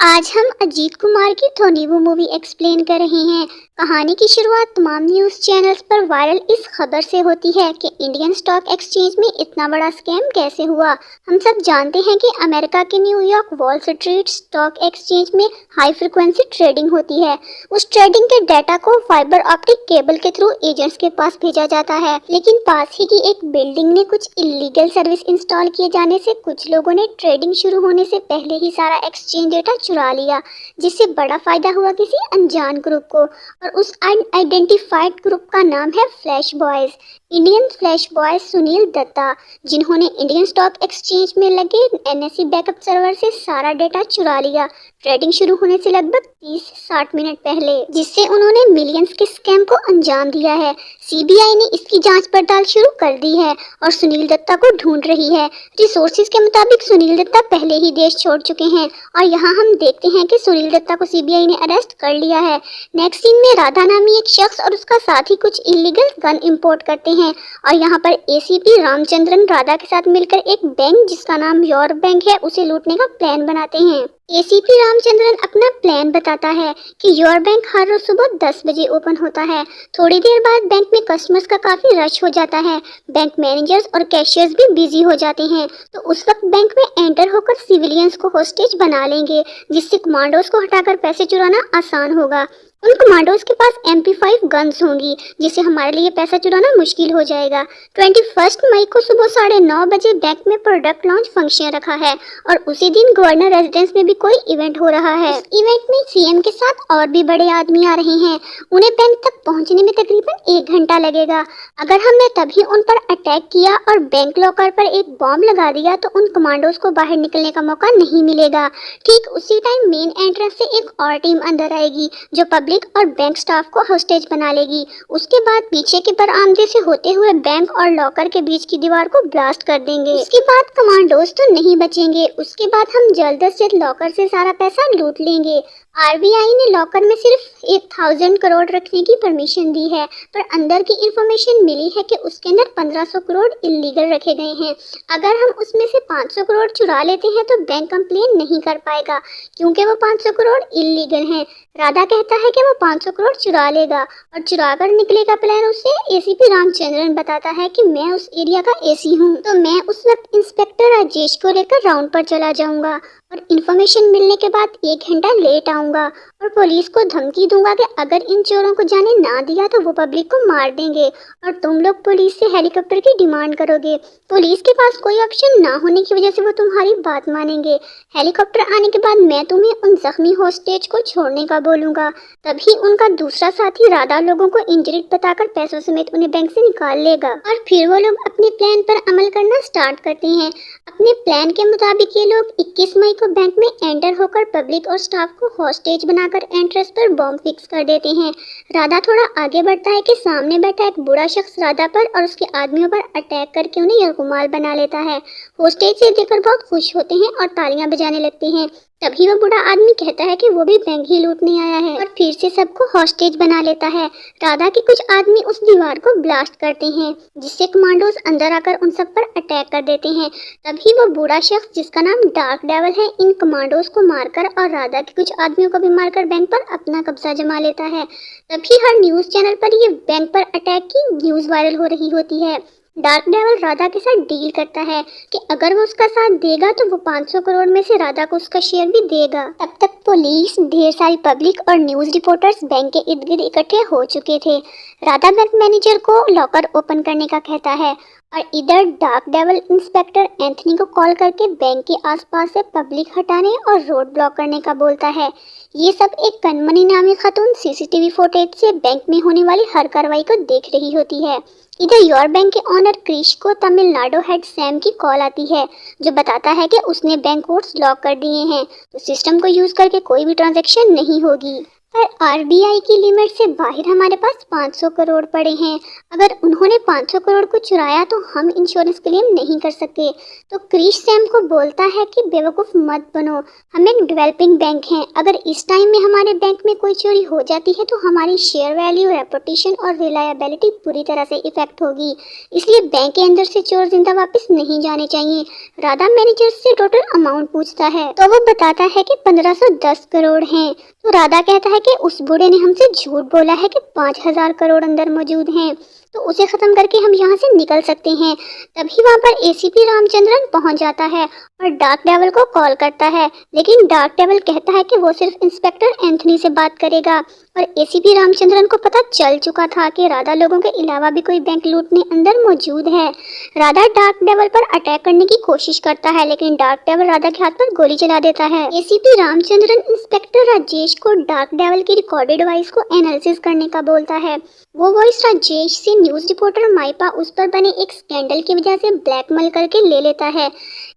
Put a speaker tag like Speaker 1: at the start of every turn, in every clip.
Speaker 1: आज हम अजीत कुमार की धोनी वो मूवी एक्सप्लेन कर रहे हैं। कहानी की शुरुआत तमाम न्यूज़ चैनल्स पर वायरल इस खबर से होती है कि इंडियन स्टॉक एक्सचेंज में इतना बड़ा स्कैम कैसे हुआ। हम सब जानते हैं कि अमेरिका के New York wall street stock exchange में हाई फ्रिक्वेंसी ट्रेडिंग होती है। उस ट्रेडिंग के डाटा को फाइबर ऑप्टिक केबल के थ्रू एजेंट्स के पास भेजा जाता है, लेकिन पास ही की एक बिल्डिंग में कुछ इलीगल सर्विस इंस्टॉल किए जाने से कुछ लोगों ने ट्रेडिंग शुरू होने से पहले ही सारा एक्सचेंज डेटा चुरा लिया, जिससे बड़ा फायदा हुआ किसी अनजान ग्रुप को। और उस अनआइडेंटिफाइड ग्रुप का नाम है flash boys. Indian flash boys Sunil Datta, जिन्होंने इंडियन स्टॉक एक्सचेंज में लगे एनएससी बैकअप सर्वर से सारा डेटा चुरा लिया ट्रेडिंग शुरू होने से लगभग 30-60 मिनट पहले, जिससे उन्होंने मिलियंस के स्कैम को अंजाम दिया है। सीबीआई ने इसकी जांच पड़ताल शुरू कर दी है और सुनील दत्ता को ढूंढ रही है। रिसोर्सेज के मुताबिक सुनील दत्ता पहले ही देश छोड़ चुके हैं और यहाँ हम देखते हैं कि सुनील दत्ता को सीबीआई ने अरेस्ट कर लिया है। नेक्स्ट सीन में राधा नामी एक शख्स और उसका साथी कुछ इलीगल गन इंपोर्ट करते हैं और यहाँ पर एसीपी रामचंद्रन राधा के साथ मिलकर एक बैंक जिसका नाम योर बैंक है उसे लूटने का प्लान बनाते हैं। एसीपी रामचंद्रन अपना प्लान बताता है कि योर बैंक हर रोज सुबह 10 बजे ओपन होता है। थोड़ी देर बाद बैंक में कस्टमर्स का काफी रश हो जाता है। बैंक मैनेजर्स और कैशियर्स भी बिजी हो जाते हैं, तो उस वक्त बैंक में एंटर होकर सिविलियंस को होस्टेज बना लेंगे, जिससे कमांडोज को हटाकर पैसे चुराना आसान होगा। उन कमांडोज के पास MP5 गन्स होंगी, जिससे हमारे लिए पैसा चुराना मुश्किल हो जाएगा। 21 मई को सुबह 9:30 बजे बैंक में प्रोडक्ट लॉन्च फंक्शन रखा है और उसी दिन गवर्नर रेजिडेंस में भी कोई इवेंट हो रहा है। इस इवेंट में सीएम के साथ और भी बड़े आदमी आ रहे हैं। उन्हें बैंक तक पहुंचने में तकरीबन 1 घंटा लगेगा। अगर हमने तभी उन पर अटैक किया और बैंक लॉकर पर एक बॉम्ब लगा दिया तो उन कमांडोज को बाहर निकलने का मौका नहीं मिलेगा। ठीक उसी टाइम मेन एंट्रेंस से एक और टीम अंदर आएगी जो पब्लिक और बैंक स्टाफ को होस्टेज बना लेगी। उसके बाद पीछे के बरामदे से होते हुए बैंक और लॉकर के बीच की दीवार को ब्लास्ट कर देंगे। उसके बाद कमांडोज तो नहीं बचेंगे। उसके बाद हम जल्द से जल्द लॉकर से सारा पैसा लूट लेंगे। आरबीआई ने लॉकर में सिर्फ 1000 करोड़ रखने की परमिशन दी है, पर अंदर की इंफॉर्मेशन मिली है कि उसके अंदर 1500 करोड़ इलीगल रखे गए हैं। अगर हम उसमें से 500 करोड़ चुरा लेते हैं तो बैंक कंप्लेन नहीं कर पाएगा, क्योंकि वो 500 करोड़ इलीगल हैं। राधा कहता है कि वो 500 करोड़ चुरा लेगा और चुरा कर निकलेगा प्लान उसे एसीपी रामचंद्रन बताता है कि मैं उस एरिया का एसी हूँ, तो मैं उस वक्त इंस्पेक्टर राजेश को लेकर राउंड पर चला जाऊंगा और इन्फॉर्मेशन मिलने के बाद 1 घंटा लेट आऊंगा और पुलिस को धमकी दूंगा कि अगर इन चोरों को जाने ना दिया तो वो पब्लिक को मार देंगे और तुम लोग पुलिस से हेलीकॉप्टर की डिमांड करोगे। पुलिस के पास कोई ऑप्शन ना होने की वजह से वो तुम्हारी बात मानेंगे। हेलीकॉप्टर आने के बाद मैं तुम्हें उन जख्मी होस्टेज को छोड़ने का बोलूंगा। तभी उनका दूसरा साथी राधा लोगों को इंजरी बताकर पैसों समेत उन्हें बैंक से निकाल लेगा और फिर वो लोग अपने प्लान पर अमल करना स्टार्ट करते हैं। अपने प्लान के मुताबिक ये लोग 21 मई को बैंक में एंटर होकर पब्लिक और स्टाफ को हॉस्टेज बनाकर एंट्रेंस पर बॉम्ब फिक्स कर देते हैं। राधा थोड़ा आगे बढ़ता है कि सामने बैठा एक बूढ़ा शख्स राधा पर और उसके आदमियों पर अटैक करके उन्हें यरगुमाल बना लेता है। हॉस्टेज से देखकर बहुत खुश होते हैं और तालियां बजाने लगते हैं। तभी वो बूढ़ा आदमी कहता है कि वो भी बैंक ही लूटने आया है और फिर से सबको हॉस्टेज बना लेता है। राधा के कुछ आदमी उस दीवार को ब्लास्ट करते हैं, जिससे कमांडोज अंदर आकर उन सब पर अटैक कर देते हैं। तभी वो बूढ़ा शख्स जिसका नाम डार्क डेवल है इन कमांडोज को मारकर और राधा के कुछ आदमियों को भी मारकर बैंक पर अपना कब्जा जमा लेता है। तभी हर न्यूज चैनल पर ये बैंक पर अटैक की न्यूज वायरल हो रही होती है। डार्क डेवल राधा के साथ डील करता है कि अगर वो उसका साथ देगा तो वो 500 करोड़ में से राधा को उसका शेयर भी देगा। तब तक पुलिस, ढेर सारी पब्लिक और न्यूज रिपोर्टर्स बैंक के इर्द गिर्द इकट्ठे हो चुके थे। राधा बैंक मैनेजर को लॉकर ओपन करने का कहता है और इधर डार्क डेवल इंस्पेक्टर एंथनी को कॉल करके बैंक के आसपास से पब्लिक हटाने और रोड ब्लॉक करने का बोलता है। ये सब एक कनमनी नामी खातून सीसीटीवी फुटेज से बैंक में होने वाली हर कार्रवाई को देख रही होती है। इधर योर बैंक के ऑनर क्रिश को तमिलनाडु हेड सैम की कॉल आती है, जो बताता है कि उसने बैंक कोड्स लॉक कर दिए हैं, तो सिस्टम को यूज करके कोई भी ट्रांजैक्शन नहीं होगी। पर आरबीआई की लिमिट से बाहर हमारे पास 500 करोड़ पड़े हैं। अगर उन्होंने 500 करोड़ को चुराया तो हम इंश्योरेंस क्लेम नहीं कर सकते। तो क्रिश सैम को बोलता है कि बेवकूफ़ मत बनो, हम एक डेवलपिंग बैंक हैं। अगर इस टाइम में हमारे बैंक में कोई चोरी हो जाती है तो हमारी शेयर वैल्यू, रेपुटेशन और रिलायबिलिटी पूरी तरह से इफेक्ट होगी। इसलिए बैंक के अंदर से चोर जिंदा वापस नहीं जाने चाहिए। राधा मैनेजर से टोटल अमाउंट पूछता है तो वो बताता है कि 1510 करोड़ हैं। तो राधा कहता है कि उस बूढ़े ने हमसे झूठ बोला है कि 5000 करोड़ अंदर मौजूद हैं, तो उसे खत्म करके हम यहाँ से निकल सकते हैं। तभी वहाँ पर एसीपी रामचंद्रन पहुँच जाता है और डार्क डेविल को कॉल करता है, लेकिन डार्क डेविल कहता है कि वो सिर्फ इंस्पेक्टर एंथनी से बात करेगा। और एसीपी रामचंद्रन को पता चल चुका था कि राधा लोगों के अलावा भी कोई बैंक लूटने अंदर मौजूद है। राधा डार्क डेविल पर अटैक करने की कोशिश करता है, लेकिन डार्क डेविल राधा के हाथ पर गोली चला देता है। एसीपी रामचंद्रन इंस्पेक्टर राजेश को डार्क डेविल की रिकॉर्डेड वॉइस को एनालिसिस करने का बोलता है। वो वॉइस राजेश से न्यूज रिपोर्टर माइपा उस पर बने एक स्कैंडल की वजह से ब्लैकमेल करके ले लेता है।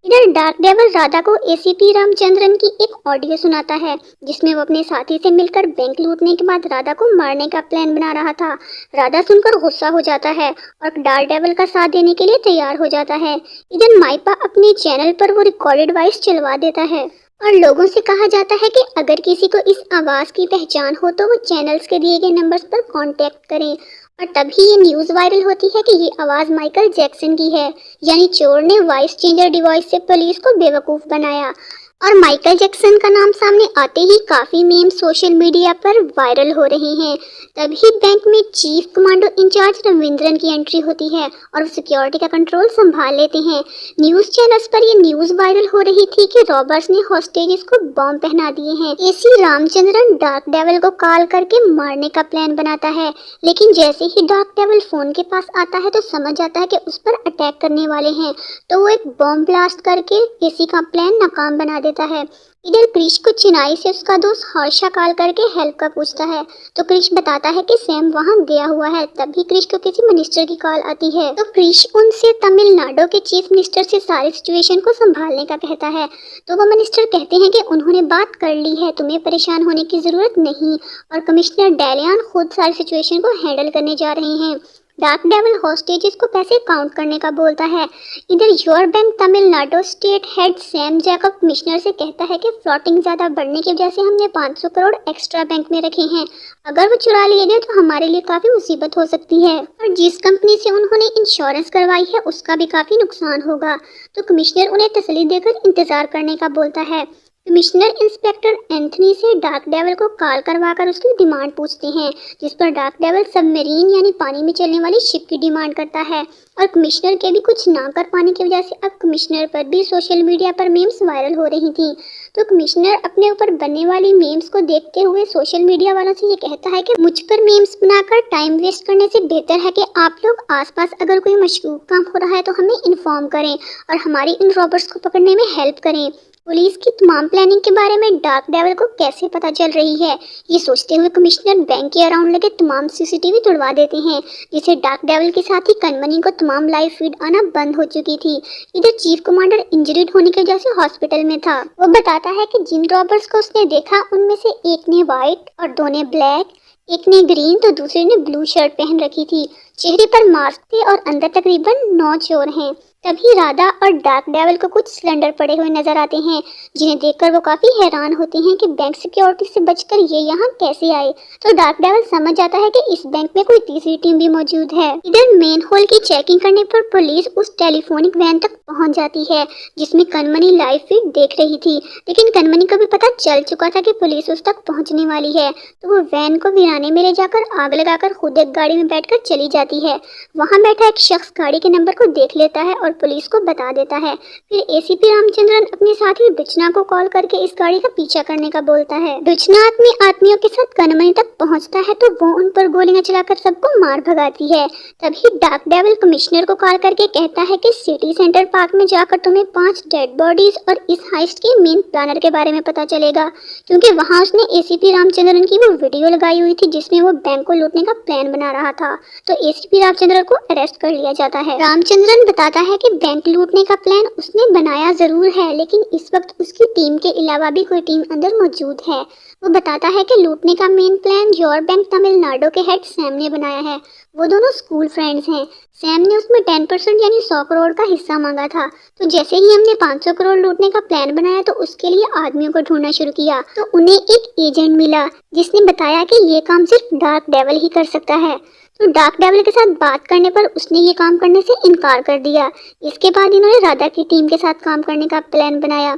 Speaker 1: इधर डार्क डेविल राधा को एसीपी रामचंद्रन की एक ऑडियो सुनाता है, जिसमें वो अपने साथी से मिलकर बैंक लूटने के बाद राधा को मारने का प्लान बना रहा था। राधा सुनकर गुस्सा हो जाता है और डार्क डेविल का साथ देने के लिए तैयार हो जाता है। इधर माइपा अपने चैनल पर वो रिकॉर्डेड वॉइस चलवा देता है और लोगों से कहा जाता है कि अगर किसी को इस आवाज़ की पहचान हो तो वो चैनल्स के दिए गए नंबर्स पर कांटेक्ट करें। और तभी ये न्यूज़ वायरल होती है कि ये आवाज़ माइकल जैक्सन की है, यानी चोर ने वॉइस चेंजर डिवाइस से पुलिस को बेवकूफ़ बनाया। और माइकल जैक्सन का नाम सामने आते ही काफ़ी मीम सोशल मीडिया पर वायरल हो रहे हैं। तभी बैंक में चीफ कमांडो इंचार्ज रविंद्रन की एंट्री होती है और वो सिक्योरिटी का कंट्रोल संभाल लेते हैं। न्यूज़ चैनल्स पर ये न्यूज़ वायरल हो रही थी कि रॉबर्स ने हॉस्टेजेस को बॉम्ब पहना दिए हैं। एसी रामचंद्रन डार्क डेविल को कॉल करके मारने का प्लान बनाता है, लेकिन जैसे ही डार्क डेविल फ़ोन के पास आता है तो समझ जाता है कि उस पर अटैक करने वाले हैं, तो वो एक बॉम्ब ब्लास्ट करके एसी का प्लान नाकाम बना देता है। इधर क्रिश को चेन्नई से उसका दोस्त हर्षा कॉल करके हेल्प का पूछता है, तो क्रिश बताता है कि सैम वहां गया हुआ है। तभी क्रिश को किसी मिनिस्टर की कॉल आती है, तो क्रिश उनसे तमिलनाडु के चीफ मिनिस्टर से सारी सिचुएशन को संभालने का कहता है। तो वो मिनिस्टर कहते हैं कि उन्होंने बात कर ली है, तुम्हें परेशान होने की जरूरत नहीं, और कमिश्नर डेलियन खुद सारी सिचुएशन को हैंडल करने जा रहे हैं। डार्क डेविल हॉस्टेजेस को पैसे काउंट करने का बोलता है। इधर your bank Tamil Nadu state head Sam Jacob commissioner से कहता है कि फ्लॉटिंग ज़्यादा बढ़ने की वजह से हमने 500 करोड़ एक्स्ट्रा बैंक में रखे हैं, अगर वो चुरा लिए गए तो हमारे लिए काफ़ी मुसीबत हो सकती है, और जिस कंपनी से उन्होंने इंश्योरेंस करवाई है उसका भी काफ़ी नुकसान होगा। तो कमिश्नर उन्हें तसल्ली देकर इंतज़ार करने का बोलता है। कमिश्नर इंस्पेक्टर एंथनी से डार्क डेविल को कॉल करवाकर उसकी डिमांड पूछते हैं, जिस पर डार्क डेविल सबमरीन यानी पानी में चलने वाली शिप की डिमांड करता है। और कमिश्नर के भी कुछ ना कर पाने की वजह से अब कमिश्नर पर भी सोशल मीडिया पर मीम्स वायरल हो रही थी। तो कमिश्नर अपने ऊपर बनने वाली मीम्स को देखते हुए सोशल मीडिया वालों से ये कहता है कि मुझ पर मीम्स बनाकर टाइम वेस्ट करने से बेहतर है कि आप लोग आसपास अगर कोई मशकूक काम हो रहा है तो हमें इन्फॉर्म करें और हमारी इन रॉबर्स को पकड़ने में हेल्प करें। पुलिस की तमाम प्लानिंग के बारे में डार्क डेविल को कैसे पता चल रही है, ये सोचते हुए कमिश्नर बैंक के अराउंड लगे तमाम सीसीटीवी तुड़वा देते हैं, जिससे डार्क डेविल के साथ ही कनमनी को तमाम लाइव फीड आना बंद हो चुकी थी। इधर चीफ कमांडर इंजरीड होने की वजह से हॉस्पिटल में था। वो बताता है कि जिन रॉबर्स को उसने देखा उनमें से एक ने व्हाइट और दो ने ब्लैक, एक ने ग्रीन तो दूसरे ने ब्लू शर्ट पहन रखी थी। चेहरे पर मास्क थे और अंदर तकरीबन 9 चोर हैं। तभी राधा और डार्क डेविल को कुछ सिलेंडर पड़े हुए नजर आते हैं, जिन्हें देखकर वो काफी हैरान होते हैं कि बैंक सिक्योरिटी से बचकर ये यहाँ कैसे आए। तो डार्क डेविल समझ जाता है कि इस बैंक में कोई तीसरी टीम भी मौजूद है। इधर मेन होल की चेकिंग करने पर पुलिस उस टेलीफोनिक वैन तक पहुंच जाती है जिसमें कनमनी लाइव फीड देख रही थी, लेकिन कनमनी को भी पता चल चुका था कि पुलिस उस तक पहुँचने वाली है। तो वो वैन को वीराने में ले जाकर आग लगाकर खुद एक गाड़ी में बैठकर चली जाती है। वहाँ बैठा एक शख्स गाड़ी के नंबर को देख लेता है और पुलिस को बता देता है। फिर एसीपी रामचंद्रन अपने साथी दुचना को कॉल करके इस गाड़ी का पीछा करने का बोलता है। दुचना अपने आदमियों के साथ कनमनी तक पहुंचता है तो वो उन पर गोलियां चलाकर सबको मार भगाती है। तभी डार्क डेविल कमिश्नर को कॉल करके कहता है कि सिटी सेंटर पार्क में जाकर तुम्हें 5 डेड बॉडीज और इस हाइस्ट के मेन प्लानर के बारे में पता चलेगा, क्योंकि वहाँ उसने एसीपी रामचंद्रन की वो वीडियो लगाई हुई थी जिसमें वो बैंक को लूटने का प्लान बना रहा था। तो एसीपी रामचंद्रन को अरेस्ट कर लिया जाता है। रामचंद्रन बताता है कि बैंक लूटने का प्लान उसने बनाया जरूर है, लेकिन इस वक्त उसकी टीम के अलावा भी कोई टीम अंदर मौजूद है। वो बताता है कि लूटने का main plan your bank Tamil Nadu के हेड सैम ने बनाया है। वो दोनों स्कूल फ्रेंड्स हैं। सैम ने उसमें 10% यानी 100 करोड़ का हिस्सा मांगा था। तो जैसे ही हमने 500 करोड़ लूटने का प्लान बनाया तो उसके लिए आदमियों को ढूंढना शुरू किया, तो उन्हें एक एजेंट मिला जिसने बताया कि ये काम सिर्फ डार्क डेविल ही कर सकता है। तो डार्क डेविल के साथ बात करने पर उसने ये काम करने से इनकार कर दिया। इसके बाद इन्होंने राधा की टीम के साथ काम करने का प्लान बनाया।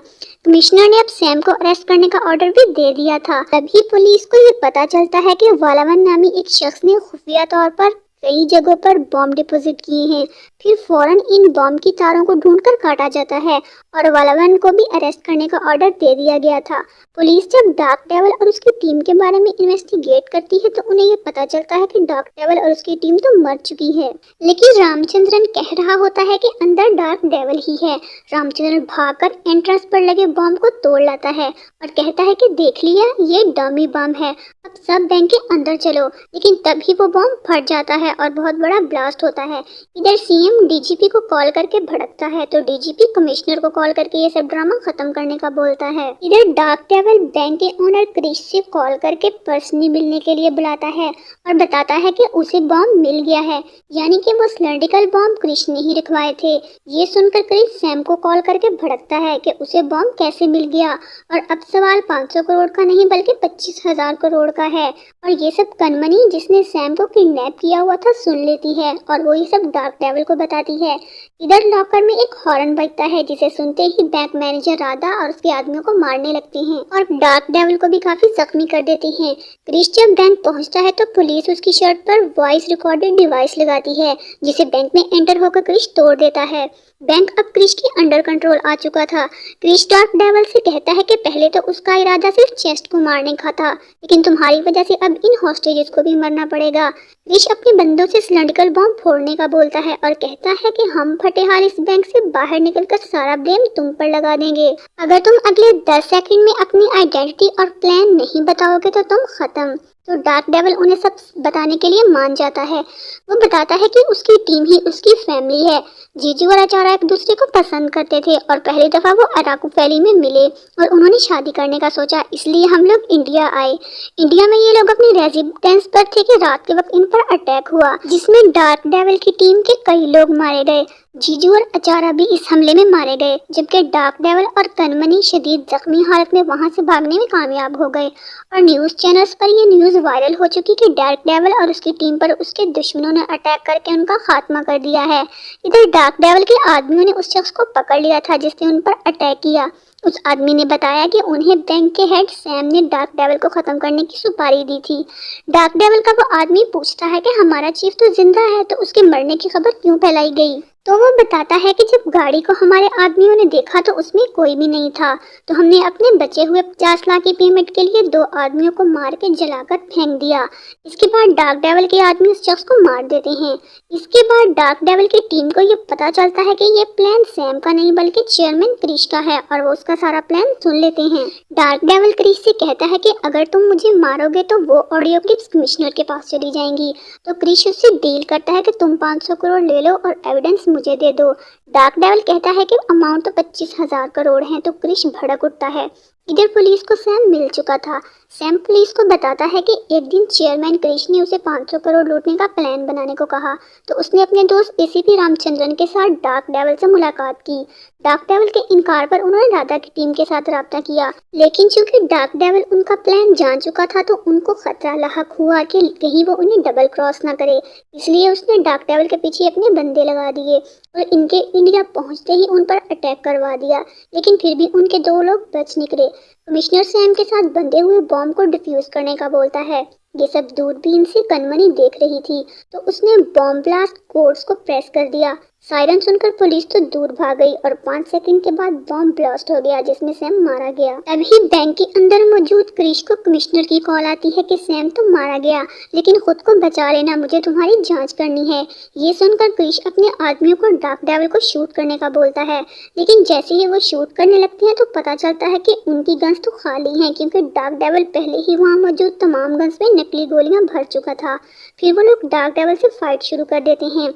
Speaker 1: कमिश्नर ने अब सैम को अरेस्ट करने का ऑर्डर भी दे दिया था। तभी पुलिस को ये पता चलता है कि वालावन नामी एक शख्स ने खुफिया तौर पर कई जगहों पर बॉम्ब डिपॉजिट किए हैं। फिर फौरन इन बॉम्ब की तारों को ढूंढकर काटा जाता है और वालावन को भी अरेस्ट करने का ऑर्डर दे दिया गया था। पुलिस जब डार्क डेविल और उसकी टीम के बारे में इन्वेस्टिगेट करती है तो उन्हें ये पता चलता है कि डार्क डेविल और उसकी टीम तो मर चुकी है, लेकिन रामचंद्रन कह रहा होता है कि अंदर डार्क डेविल ही है। रामचंद्रन भागकर एंट्रेंस पर लगे बॉम्ब को तोड़ लाता है और कहता है कि देख लिया, ये डमी बॉम्ब है, अब सब बैंक के अंदर चलो। लेकिन तभी वो बॉम्ब फट जाता है और बहुत बड़ा ब्लास्ट होता है। इधर सीएम डीजीपी को कॉल करके भड़कता है तो डीजीपी कमिश्नर को कॉल करके ये सब ड्रामा खत्म करने का बोलता है। इधर डार्क डेविल बैंक के ओनर क्रिश से कॉल करके पर्सनली मिलने के लिए बुलाता है और बताता है कि उसे बॉम्ब मिल गया है, यानी कि वो सिलेंड्रिकल बॉम्ब क्रिश ने ही रखवाए थे। ये सुनकर क्रिश सैम को कॉल करके भड़कता है कि उसे बॉम्ब कैसे मिल गया और अब सवाल 500 करोड़ का नहीं बल्कि 25,000 करोड़ का है। और ये सब कनमनी जिसने सैम को किडनैप किया हुआ था सुन लेती है और वो ये सब डार्क डेविल को बताती है। इधर लॉकर में एक हॉर्न बजता है जिसे सुनते ही बैंक मैनेजर राधा और उसके आदमियों को मारने लगती हैं और डार्क डेविल को भी काफी जख्मी कर देती हैं। क्रिश जब बैंक पहुंचता है तो पुलिस उसकी शर्ट पर वॉइस रिकॉर्डेड डिवाइस लगाती है जिसे बैंक में एंटर होकर क्रिश तोड़ देता है। बैंक अब क्रिश के अंडर कंट्रोल आ चुका था। क्रिश डार्क डेविल से कहता है कि पहले तो उसका इरादा सिर्फ चेस्ट को मारने का था, लेकिन तुम्हारी वजह से अब इन हॉस्टेजेस को भी मरना पड़ेगा। क्रिश अपने बंदों से सिलेंड्रिकल बॉम्ब फोड़ने का बोलता है और कहता है कि हम फटेहाल इस बैंक से बाहर निकलकर सारा ब्लेम तुम पर लगा देंगे। अगर तुम अगले 10 सेकंड में अपनी आइडेंटिटी और प्लान नहीं बताओगे तो तुम खत्म। तो डार्क डेविल उन्हें सब बताने के लिए मान जाता है। वो बताता है कि उसकी टीम ही उसकी फैमिली है। जीजू और अचारा एक दूसरे को पसंद करते थे और पहली दफा वो अराकू वैली में मिले और उन्होंने शादी करने का सोचा, इसलिए हम लोग इंडिया आए। इंडिया में ये लोग अपनी रेजिडेंस पर थे कि रात के वक्त इन पर अटैक हुआ जिसमें डार्क डेविल की टीम के कई लोग मारे गए। जीजू और अचारा भी इस हमले में मारे गए, जबकि डार्क डेविल और कनमनी शदीद जख्मी हालत में वहां से भागने में कामयाब हो गए और न्यूज चैनल्स पर ये न्यूज वायरल हो चुकी कि डार्क डेविल और उसकी टीम पर उसके दुश्मनों ने अटैक करके उनका खात्मा कर दिया है। इधर डार्क डेविल के आदमियों ने उस शख्स को पकड़ लिया था जिसने उन पर अटैक किया। उस आदमी ने बताया कि उन्हें बैंक के हेड सैम ने डार्क डेविल को खत्म करने की सुपारी दी थी। डार्क डेविल का वो आदमी पूछता है कि हमारा चीफ तो जिंदा है तो उसके मरने की खबर क्यों फैलाई गई। तो वो बताता है कि जब गाड़ी को हमारे आदमियों ने देखा तो उसमें कोई भी नहीं था, तो हमने अपने बचे हुए 50 लाख की पेमेंट के लिए 2 आदमियों को मार के जलाकर फेंक दिया। इसके बाद डार्क डेविल के आदमी उस शख्स को मार देते हैं। इसके बाद डार्क डेविल की टीम को ये पता चलता है कि ये प्लान सैम का नहीं बल्कि चेयरमैन क्रिश का है और वो उसका सारा प्लान सुन लेते हैं। डार्क डेविल क्रिश से कहता है कि अगर तुम मुझे मारोगे तो वो ऑडियो क्लिप्स कमिश्नर के पास चली जाएंगी। तो क्रिश उससे डील करता है कि तुम 500 करोड़ ले लो और एविडेंस मुझे दे दो। डार्क डेविल कहता है कि अमाउंट तो 25,000 करोड़ है, तो क्रिश भड़क उठता है। इधर पुलिस को सैम मिल चुका था। सैम पुलिस को बताता है कि एक दिन चेयरमैन क्रिश ने उसे 500 करोड़ लूटने का प्लान बनाने को कहा, तो उसने अपने दोस्त एसीपी रामचंद्रन के साथ डार्क डेविल से मुलाकात की। डार्क डेविल के इनकार पर उन्होंने राधा की टीम के साथ राब्ता किया, लेकिन चूंकि डार्क डेविल उनका प्लान जान चुका था तो उनको खतरा लाहक हुआ कि कहीं वो उन्हें डबल क्रॉस ना करे, इसलिए उसने डार्क डेविल के पीछे अपने बंदे लगा दिए और इनके इंडिया पहुंचते ही उन पर अटैक करवा दिया, लेकिन फिर भी उनके 2 लोग बच निकले। कमिश्नर सैम के साथ बंधे हुए बॉम्ब को डिफ्यूज करने का बोलता है। ये सब दूरबीन से कनमनी देख रही थी, तो उसने बॉम्ब ब्लास्ट कोड्स को प्रेस कर दिया। सायरन सुनकर पुलिस तो दूर भाग गई और 5 सेकंड के बाद बॉम्ब ब्लास्ट हो गया जिसमें सैम मारा गया। तभी बैंक के अंदर मौजूद क्रिश को कमिश्नर की कॉल आती है कि सैम तो मारा गया, लेकिन खुद को बचा लेना, मुझे तुम्हारी जांच करनी है। ये सुनकर क्रिश अपने आदमियों को डार्क डेविल को शूट करने का बोलता है, लेकिन जैसे ही वो शूट करने लगते हैं तो पता चलता है कि उनकी गन्स तो खाली हैं, क्योंकि डार्क डेविल पहले ही वहाँ मौजूद तमाम गन्स में नकली गोलियां भर चुका था। फिर वो लोग डार्क डेविल से फाइट शुरू कर देते हैं।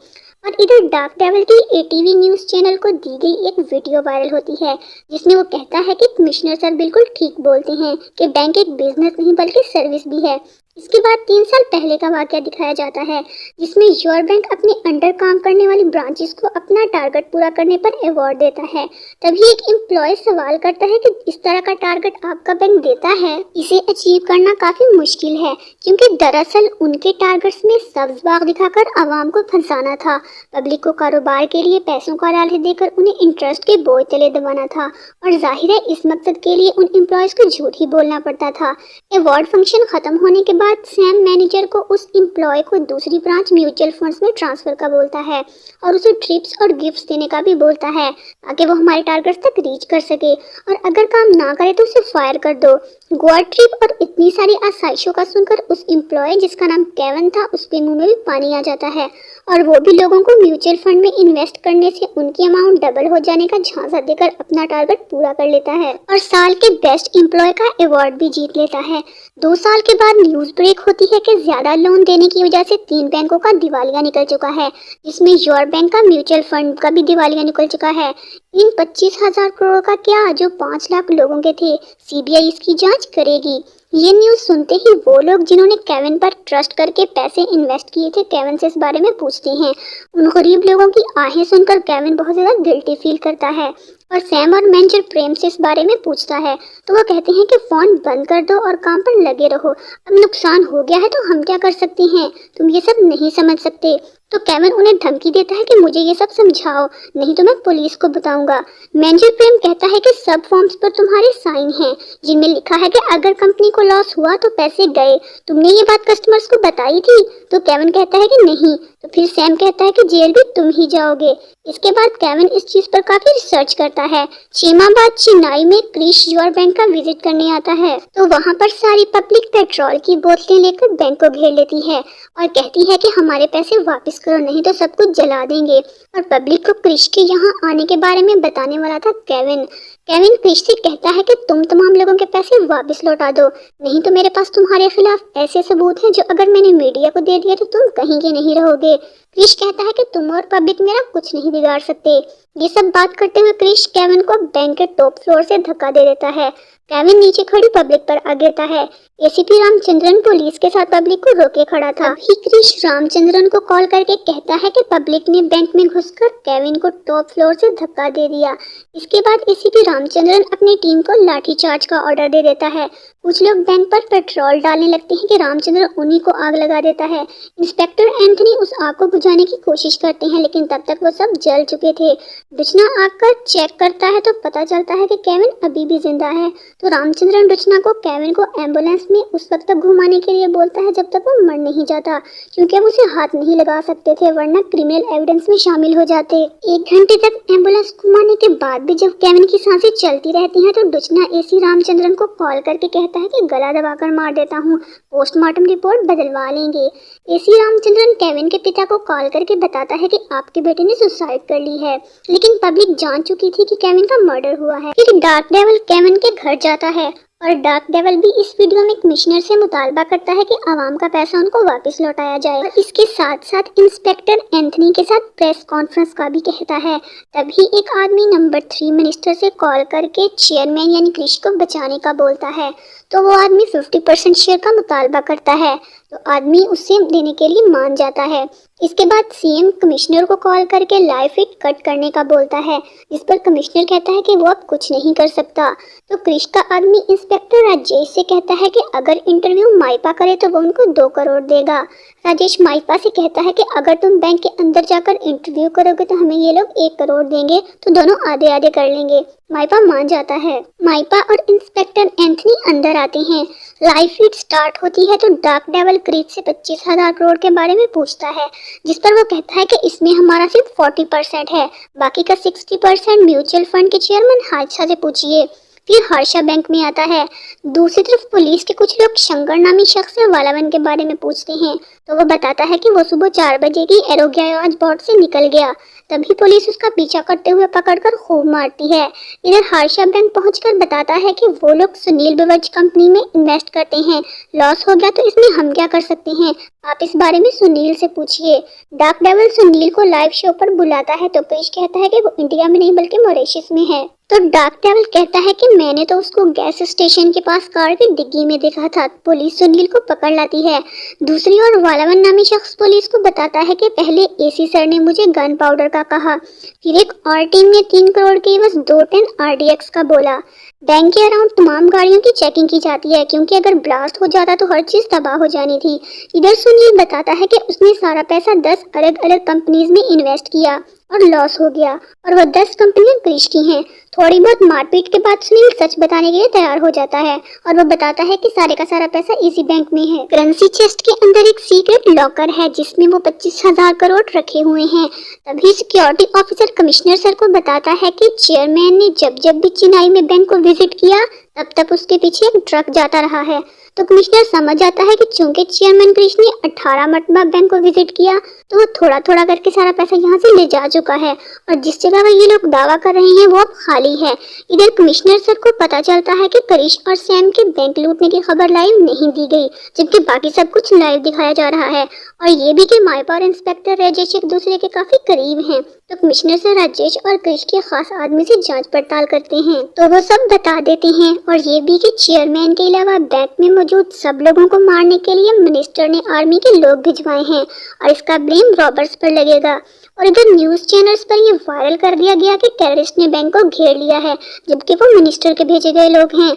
Speaker 1: और इधर डार्क डेविल की एटीवी न्यूज चैनल को दी गई एक वीडियो वायरल होती है जिसमें वो कहता है कि कमिश्नर सर बिल्कुल ठीक बोलते हैं कि बैंक एक बिजनेस नहीं बल्कि सर्विस भी है। इसके बाद 3 साल पहले का वाकया दिखाया जाता है जिसमें योर बैंक अपने अंडर काम करने वाली ब्रांचेस को अपना टारगेट पूरा करने पर अवार्ड देता है। तभी एक एम्प्लॉय सवाल करता है कि इस तरह का टारगेट आपका बैंक देता है, इसे अचीव करना काफी मुश्किल है क्योंकि दरअसल उनके टारगेट्स में सब्ज बाग दिखाकर आवाम को फंसाना था, पब्लिक को कारोबार के लिए पैसों का लालच देकर उन्हें इंटरेस्ट के बोझ तले दबाना था और जाहिर है इस मकसद के लिए उन एम्प्लॉयज को झूठ ही बोलना पड़ता था। अवार्ड फंक्शन खत्म होने के बाद सैम मैनेजर को उस एम्प्लॉय को दूसरी ब्रांच म्यूचुअल फंड्स में ट्रांसफर का बोलता है और उसे ट्रिप्स और गिफ्ट्स देने का भी बोलता है ताकि वो हमारे टारगेट्स तक रीच कर सके और अगर काम ना करे तो उसे फायर कर दो। गोवा ट्रिप और इतनी सारी आसाइशों का सुनकर उस एम्प्लॉय जिसका नाम केविन था उसके मुंह में भी पानी आ जाता है और वो भी लोगों को म्यूचुअल फंड में इन्वेस्ट करने से उनकी अमाउंट डबल हो जाने का झांसा देकर अपना टारगेट पूरा कर लेता है और साल के बेस्ट एम्प्लॉय का अवार्ड भी जीत लेता है। 2 साल के बाद न्यूज ब्रेक होती है कि ज्यादा लोन देने की वजह से 3 बैंकों का दिवालिया निकल चुका है जिसमें योर बैंक का म्यूचुअल फंड का भी दिवालिया निकल चुका है। इन 25,000 करोड़ का क्या जो 5 लाख लोगों के थे, सीबीआई इसकी जांच करेगी। ये न्यूज सुनते ही वो लोग जिन्होंने केविन पर ट्रस्ट करके पैसे इन्वेस्ट किए थे केविन से इस बारे में पूछते हैं। उन गरीब लोगों की आहें सुनकर केविन बहुत ज्यादा गिल्टी फील करता है और सैम और मैनेजर प्रेम से इस बारे में पूछता है तो वो कहते हैं कि फोन बंद कर दो और काम पर लगे रहो, अब नुकसान हो गया है तो हम क्या कर सकते हैं, तुम ये सब नहीं समझ सकते। तो केविन उन्हें धमकी देता है कि मुझे ये सब समझाओ नहीं तो मैं पुलिस को बताऊंगा। मैनेजर प्रेम कहता है कि सब फॉर्म्स पर तुम्हारे साइन हैं जिनमें लिखा है कि अगर कंपनी को लॉस हुआ तो पैसे गए, तुमने ये बात कस्टमर्स को बताई थी। तो केविन कहता है कि नहीं। तो फिर सैम कहता है कि जेल भी तुम ही जाओगे। इसके बाद केविन इस चीज पर काफी रिसर्च करता है। 6 माह बाद चेन्नई में क्रिश योर बैंक का विजिट करने आता है तो वहाँ पर सारी पब्लिक पेट्रोल की बोतलें लेकर बैंक को घेर लेती है और कहती है कि हमारे पैसे वापस करो नहीं तो सब कुछ जला देंगे। और पब्लिक को क्रिश के यहाँ आने के बारे में बताने वाला था केविन। केविन क्रिश से कहता है कि तुम तमाम लोगों के पैसे वापस लौटा दो नहीं तो मेरे पास तुम्हारे खिलाफ ऐसे सबूत हैं जो अगर मैंने मीडिया को दे दिया तो तुम कहीं के नहीं रहोगे। क्रिश कहता है कि तुम और पब्लिक मेरा कुछ नहीं बिगाड़ सकते। ये सब बात करते हुए क्रिश केविन को बैंक के टॉप फ्लोर से धक्का दे देता है। केविन नीचे खड़ी पब्लिक पर आ गिरता है। एसीपी रामचंद्रन पुलिस के साथ पब्लिक को रोके खड़ा था। ही क्रिश रामचंद्रन को कॉल करके कहता है कि पब्लिक ने बैंक में घुसकर केविन को टॉप फ्लोर से धक्का दे दिया। इसके बाद एसीपी रामचंद्रन अपनी टीम को लाठीचार्ज का ऑर्डर दे देता है। कुछ लोग बैंक पर पेट्रोल डालने लगते हैं कि रामचंद्रन उन्हीं को आग लगा देता है। इंस्पेक्टर एंथनी उस आग को बुझाने की कोशिश करते हैं लेकिन तब तक वो सब जल चुके थे। रुचना आकर चेक करता है तो पता चलता है कि केविन अभी भी जिंदा है। तो रामचंद्रन रुचना को केविन को एम्बुलेंस में उस वक्त तक घुमाने के लिए बोलता है जब तक वो मर नहीं जाता क्योंकि हम उसे हाथ नहीं लगा सकते थे वरना क्रिमिनल एविडेंस में शामिल हो जाते। 1 घंटे तक एम्बुलेंस घुमाने के बाद भी जब केविन की सांसें चलती रहती हैं तो रुचना एसी रामचंद्रन को कॉल करके कहता है कि गला दबाकर मार देता हूँ, पोस्टमार्टम रिपोर्ट बदलवा लेंगे। एसी रामचंद्रन केविन के पिता को कॉल करके बताता है कि आपके बेटे ने सुसाइड कर ली है लेकिन पब्लिक जान चुकी थी कि केविन का मर्डर हुआ है। फिर डार्क डेविल केविन के घर जाता है और डार्क डेविल भी इस वीडियो में कमिश्नर से मुतालबा करता है कि आवाम का पैसा उनको वापस लौटाया जाए और इसके साथ साथ इंस्पेक्टर एंथनी के साथ प्रेस कॉन्फ्रेंस का भी कहता है। तभी एक आदमी नंबर 3 मिनिस्टर से कॉल करके चेयरमैन यानी क्रिश को बचाने का बोलता है तो वो आदमी 50% शेयर का मुतालबा करता है तो आदमी उससे देने के लिए मान जाता है। इसके बाद सीएम कमिश्नर को कॉल करके लाइव फीड कट करने का बोलता है जिस पर कमिश्नर कहता है कि वो अब कुछ नहीं कर सकता। तो क्रिश का आदमी इंस्पेक्टर राजेश से कहता है कि अगर इंटरव्यू माइपा करे तो वो उनको 2 करोड़ देगा। राजेश माइपा से कहता है कि अगर तुम बैंक के अंदर जाकर इंटरव्यू करोगे तो हमें ये लोग 1 करोड़ देंगे तो दोनों आधे आधे कर लेंगे। माइपा मान जाता है। माइपा और इंस्पेक्टर एंथनी अंदर आते हैं। लाइव फीड स्टार्ट होती है तो डार्क डेविल क्रिश से 25,000 करोड़ के बारे में पूछता है जिस पर वो कहता है कि इसमें हमारा सिर्फ 40% है, बाकी का 60% म्यूचुअल फंड के चेयरमैन हादसा से पूछिए। फिर हर्षा बैंक में आता है। दूसरी तरफ पुलिस के कुछ लोग शंकर नामी शख्स से वालावन के बारे में पूछते हैं तो वो बताता है कि वो सुबह 4 बजे की एरोग्याज बोर्ड से निकल गया तभी पुलिस उसका पीछा करते हुए पकड़कर खूब मारती है। इधर हर्षा बैंक पहुंचकर बताता है कि वो लोग सुनील बेवरेज कंपनी में इन्वेस्ट करते हैं, लॉस हो गया तो इसमें हम क्या कर सकते हैं, आप इस बारे में सुनील से पूछिए। डार्क डेविल सुनील को लाइव शो पर बुलाता है तो क्रिश कहता है कि वो इंडिया में नहीं बल्कि मॉरिशस में है। तो डार्क डेविल कहता है कि मैंने तो उसको गैस स्टेशन के पास कार की डिग्गी में देखा था। पुलिस सुनील को पकड़ लाती है। दूसरी ओर वालावन नामी शख्स पुलिस को बताता है कि पहले एसी सर ने मुझे गन पाउडर का कहा, फिर एक और टीम ने 3 करोड़ के बस 210 RDX का बोला। बैंक के अराउंड तमाम गाड़ियों की चेकिंग की जाती है क्योंकि अगर ब्लास्ट हो जाता तो हर चीज तबाह हो जानी थी। इधर सुनील बताता है कि उसने सारा पैसा 10 अलग अलग कंपनीज में इन्वेस्ट किया और लॉस हो गया और वह 10 कंपनियां क्रिश की हैं। थोड़ी बहुत मारपीट के बाद सुनील सच बताने के लिए तैयार हो जाता है और वह बताता है कि सारे का सारा पैसा इसी बैंक में है। करेंसी चेस्ट के अंदर एक सीक्रेट लॉकर है जिसमें वो 25,000 करोड़ रखे हुए हैं। तभी सिक्योरिटी ऑफिसर कमिश्नर सर को बताता है कि चेयरमैन ने जब जब भी चेन्नई में बैंक को विजिट किया तब तक उसके पीछे एक ट्रक जाता रहा है। तो कमिश्नर समझ जाता है कि चूंकि चेयरमैन क्रिश ने 18 मरतबा बैंक को विजिट किया तो वो थोड़ा थोड़ा करके सारा पैसा यहाँ से ले जा चुका है और जिस जगह ये लोग दावा कर रहे हैं वो अब खाली है। इधर कमिश्नर सर को पता चलता है कि क्रिश और सैम के बैंक लूटने की खबर लाइव नहीं दी गई जबकि बाकी सब कुछ लाइव दिखाया जा रहा है और ये भी कि माइपा और इंस्पेक्टर राजेश एक दूसरे के काफी करीब हैं। तो कमिश्नर सर राजेश और क्रिश के खास आदमी से जांच पड़ताल करते हैं तो वो सब बता देते हैं और ये भी कि चेयरमैन के अलावा बैंक में मौजूद सब लोगों को मारने के लिए मिनिस्टर ने आर्मी के लोग भिजवाए हैं और इसका ब्लेम रॉबर्ट्स पर लगेगा। और इधर न्यूज चैनल्स पर ये वायरल कर दिया गया कि टेररिस्ट ने बैंक को घेर लिया है जबकि वो मिनिस्टर के भेजे गए लोग हैं।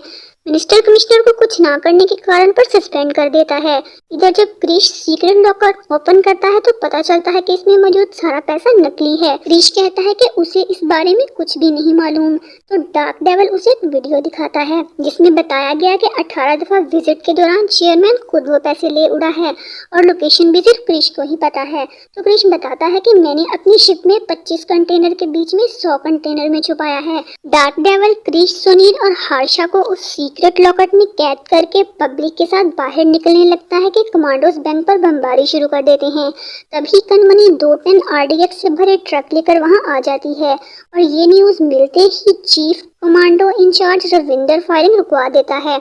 Speaker 1: मिनिस्टर कमिश्नर को कुछ ना करने के कारण पर सस्पेंड कर देता है। इधर जब क्रिश सीक्रेट लॉकर ओपन करता है तो पता चलता है कि इसमें मौजूद सारा पैसा नकली है। क्रिश कहता है कि उसे इस बारे में कुछ भी नहीं मालूम। तो डार्क डेविल उसे एक वीडियो दिखाता है जिसमें बताया गया कि 18 दफा विजिट के दौरान चेयरमैन खुद वो पैसे ले उड़ा है और लोकेशन भी सिर्फ क्रिश को ही पता है। तो क्रिश बताता है कि मैंने अपनी शिप में 25 कंटेनर के बीच में 100 कंटेनर में छुपाया है। डार्क डेविल क्रिश, सुनील और हर्षा को उस सीक्रेट लॉकर में कैद करके पब्लिक के साथ बाहर निकलने लगता है कि कमांडोज बैंक पर बमबारी शुरू कर देते हैं। तभी कनमनी 210 RDX से भरे ट्रक लेकर वहां आ जाती है और ये न्यूज मिलते ही chief commando incharge Ravinder firing रुकवा देता है।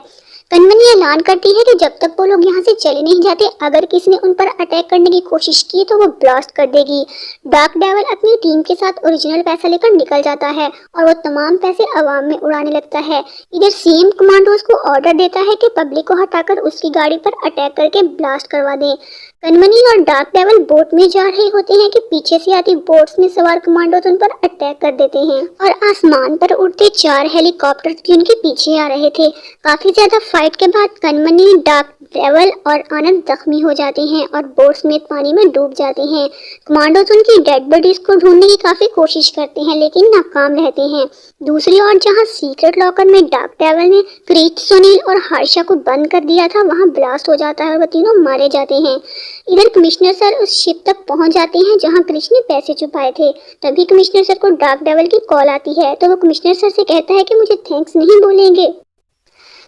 Speaker 1: कनमनी ऐलान करती है कि जब तक वो लोग यहाँ से चले नहीं जाते अगर किसी ने उन पर अटैक करने की कोशिश की तो वो ब्लास्ट कर देगी। डार्क डेविल अपनी टीम के साथ ओरिजिनल पैसा लेकर निकल जाता है और वो तमाम पैसे आवाम में उड़ाने लगता है। इधर सीएम कमांडोज को ऑर्डर देता है कि पब्लिक को हटाकर उसकी गाड़ी पर अटैक करके ब्लास्ट करवा दें। कनमनी और डार्क डेविल बोट में जा रहे होते हैं कि पीछे से आती बोट्स में सवार कमांडोज उन पर अटैक कर देते हैं और आसमान पर उड़ते 4 हेलीकॉप्टर्स भी उनके पीछे आ रहे थे। काफी ज्यादा फाइट के बाद कनमनी, डार्क डेविल और आनंद जख्मी हो जाते हैं और बोट समेत पानी में डूब जाते हैं। कमांडोज उनकी डेड बॉडीज को ढूंढने की काफी कोशिश करते हैं लेकिन नाकाम रहते हैं। दूसरी ओर जहां सीक्रेट लॉकर में डार्क डेविल ने क्रिश, सुनील और हर्षा को बंद कर दिया था वहां ब्लास्ट हो जाता है और वो तीनों मारे जाते हैं। इधर कमिश्नर सर उस शिप तक पहुंच जाते हैं जहां क्रिश ने पैसे छुपाए थे। तभी कमिश्नर सर को डार्क डेविल की कॉल आती है तो वो कमिश्नर सर से कहता है कि मुझे थैंक्स नहीं बोलेंगे।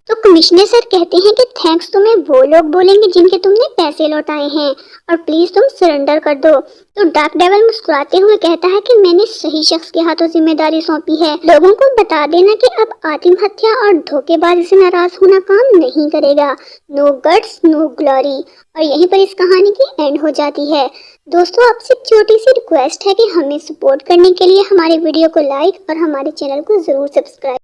Speaker 1: तो कमिश्नर सर कहते हैं कि थैंक्स तुम्हें वो लोग बोलेंगे जिनके तुमने पैसे लौटाए हैं और प्लीज तुम सरेंडर कर दो। तो डार्क डेविल मुस्कुराते हुए कहता है कि मैंने सही शख्स के हाथों जिम्मेदारी सौंपी है। लोगों को बता देना कि अब आत्महत्या और धोखेबाजी से नाराज होना काम नहीं करेगा। No guts no glory. और यहीं पर इस कहानी की एंड हो जाती है। दोस्तों आपसे छोटी सी रिक्वेस्ट है कि हमें सपोर्ट करने के लिए हमारे वीडियो को लाइक और हमारे चैनल को जरूर सब्सक्राइब